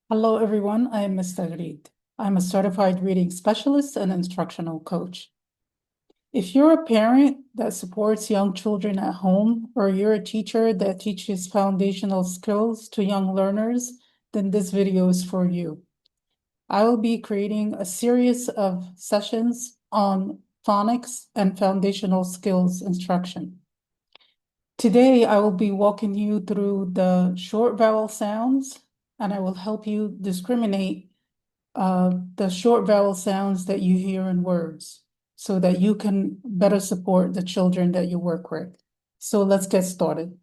Hello, everyone. I am Ms.Tagrid. I'm a certified reading specialist and instructional coach. If you're a parent that supports young children at home, or you're a teacher that teaches foundational skills to young learners, then this video is for you. I will be creating a series of sessions on phonics and foundational skills instruction. Today, I will be walking you through the short vowel sounds, and I will help you discriminate the short vowel sounds that you hear in words so that you can better support the children that you work with. So let's get started.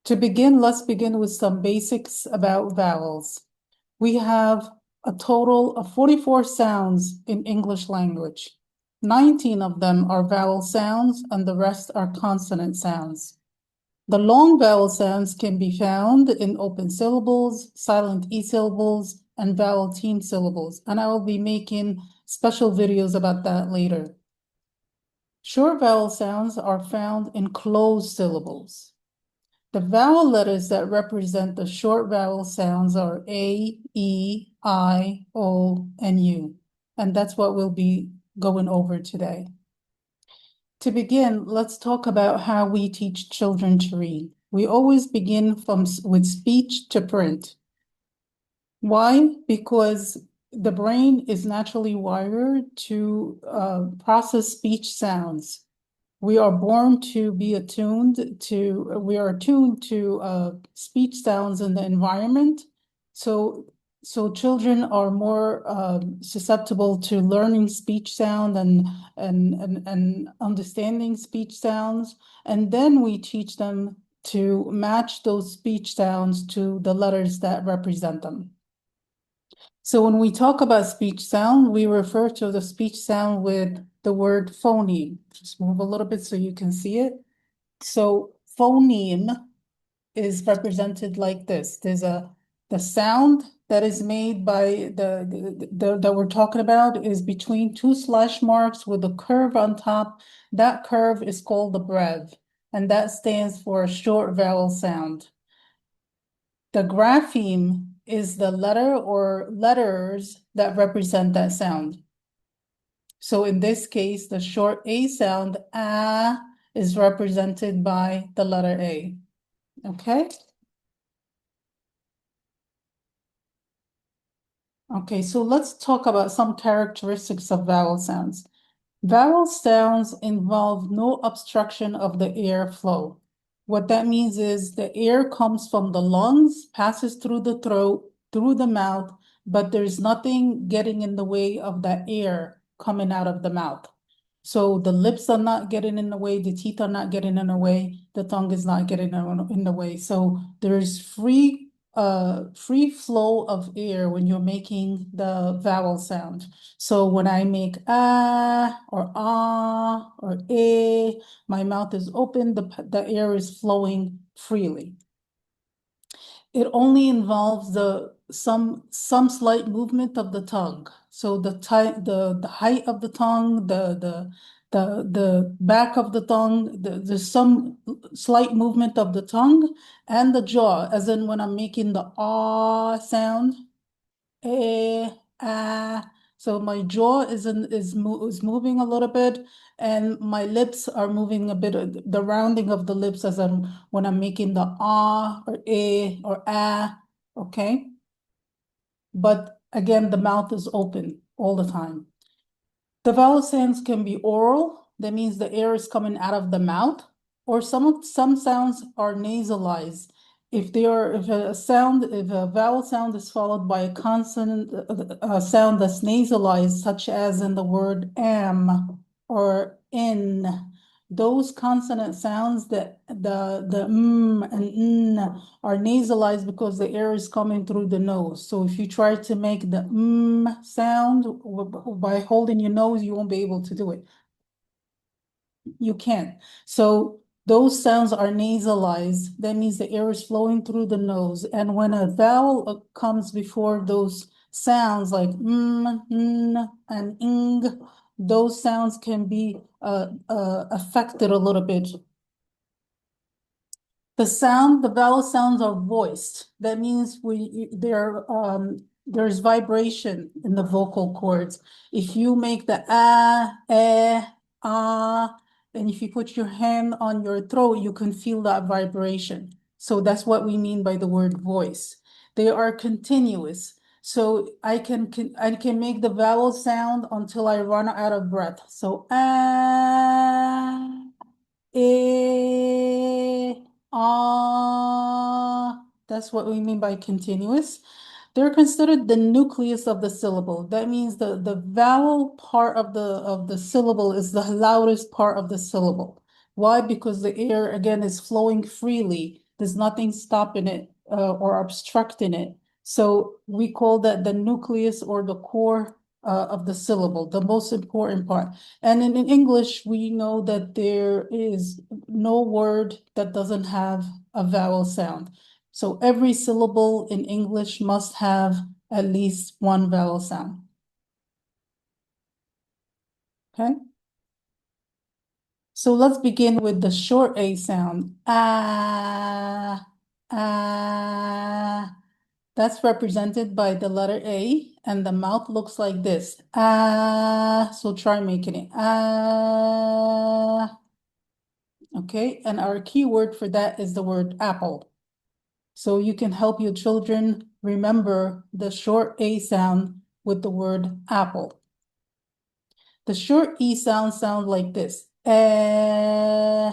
Let's begin with some basics about vowels. We have a total of 44 sounds in English language. 19 of them are vowel sounds and the rest are consonant sounds. The long vowel sounds can be found in open syllables, silent E syllables, and vowel team syllables, and I will be making special videos about that later. Short vowel sounds are found in closed syllables. The vowel letters that represent the short vowel sounds are A, E, I, O, and U, and that's what we'll be going over today. To begin, let's talk about how we teach children to read. We always begin with speech to print. Why? Because the brain is naturally wired to process speech sounds. We are born to be attuned to, we are attuned to speech sounds in the environment. So children are more susceptible to learning speech sound and understanding speech sounds. And then we teach them to match those speech sounds to the letters that represent them. So when we talk about speech sound, we refer to the speech sound with the word phoneme. Just move a little bit so you can see it. So phoneme is represented like this. There's the sound that is made by that we're talking about is between two slash marks with a curve on top. That curve is called the brev, and that stands for a short vowel sound. The grapheme is the letter or letters that represent that sound. So in this case, the short A sound, is represented by the letter A. Okay? Okay, so let's talk about some characteristics of vowel sounds. Vowel sounds involve no obstruction of the air flow. What that means is the air comes from the lungs, passes through the throat, through the mouth, but there's nothing getting in the way of that air coming out of the mouth. So the lips are not getting in the way, the teeth are not getting in the way, the tongue is not getting in the way. So there's free flow of air when you're making the vowel sound. So when I make or ah or eh, my mouth is open, the air is flowing freely. It only involves some slight movement of the tongue. So the height of the tongue, the back of the tongue, there's some slight movement of the tongue and the jaw, as in when I'm making the ah sound, eh, ah. So my jaw is moving a little bit, and my lips are moving a bit. The rounding of the lips as when I'm making the ah or eh or ah. Okay, but again, the mouth is open all the time. The vowel sounds can be oral. That means the air is coming out of the mouth, or some sounds are nasalized. If if a vowel sound is followed by a consonant sound that's nasalized, such as in the word am or in, those consonant sounds that the and n are nasalized because the air is coming through the nose. So if you try to make the sound by holding your nose, you won't be able to do it. You can't. So those sounds are nasalized. That means the air is flowing through the nose. And when a vowel comes before those sounds like n, and ing, those sounds can be affected a little bit. The vowel sounds are voiced. That means there's vibration in the vocal cords. If you make the and if you put your hand on your throat, you can feel that vibration. So that's what we mean by the word voice. They are continuous. So I can make the vowel sound until I run out of breath. So eh, ah. That's what we mean by continuous. They're considered the nucleus of the syllable. That means the vowel part of the syllable is the loudest part of the syllable. Why? Because the air, again, is flowing freely. There's nothing stopping it or obstructing it. So we call that the nucleus or the core of the syllable, the most important part. And in English, we know that there is no word that doesn't have a vowel sound. So every syllable in English must have at least one vowel sound. Okay? So let's begin with the short A sound. Ah, ah. That's represented by the letter A, and the mouth looks like this. Ah, so try making it. Ah. Okay, and our keyword for that is the word apple. So you can help your children remember the short A sound with the word apple. The short E sounds sound like this. Eh.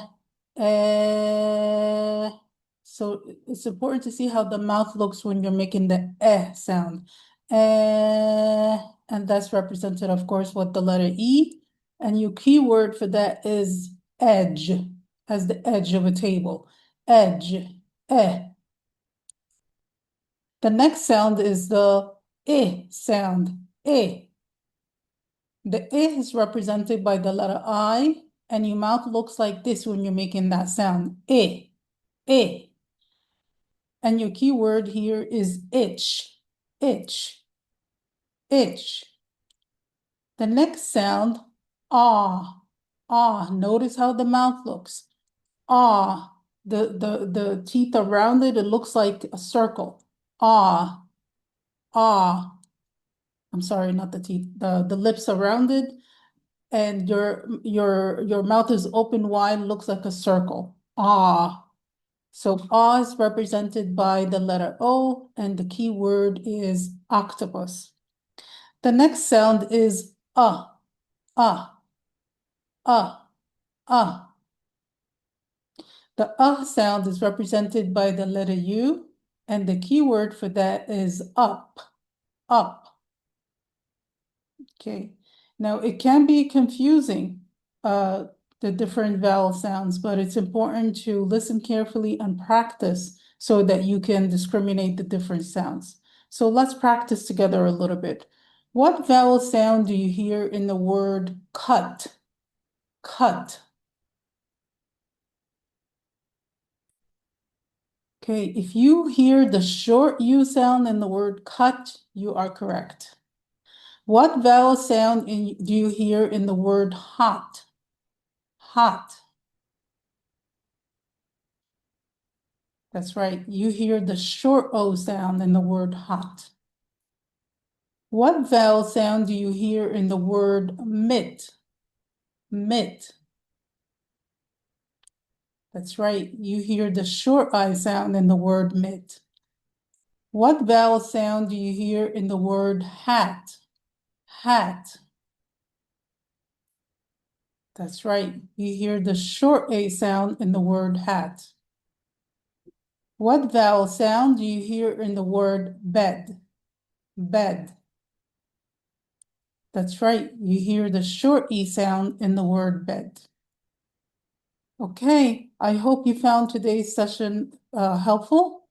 So it's important to see how the mouth looks when you're making the sound. And that's represented, of course, with the letter E. And your keyword for that is edge, as the edge of a table. Edge, eh. The next sound is the sound, eh. The is represented by the letter I, and your mouth looks like this when you're making that sound, eh. And your keyword here is itch, itch, itch. The next sound, ah, ah. Notice how the mouth looks. Ah, the teeth around it, it looks like a circle. Ah, ah. I'm sorry, not the teeth, the lips around it, and your mouth is open wide, looks like a circle. Ah. So ah is represented by the letter O, and the key word is octopus. The next sound is ah, ah, ah, ah. The sound is represented by the letter U, and the key word for that is up, up. Okay, now it can be confusing, the different vowel sounds, but it's important to listen carefully and practice so that you can discriminate the different sounds. So let's practice together a little bit. What vowel sound do you hear in the word cut? Cut. Okay, if you hear the short U sound in the word cut, you are correct. What vowel sound do you hear in the word hot? Hot. That's right. You hear the short O sound in the word hot. What vowel sound do you hear in the word mitt? Mitt. That's right. You hear the short I sound in the word mitt. What vowel sound do you hear in the word hat? Hat. That's right. You hear the short A sound in the word hat. What vowel sound do you hear in the word bed? Bed. That's right. You hear the short E sound in the word bed. Okay, I hope you found today's session helpful.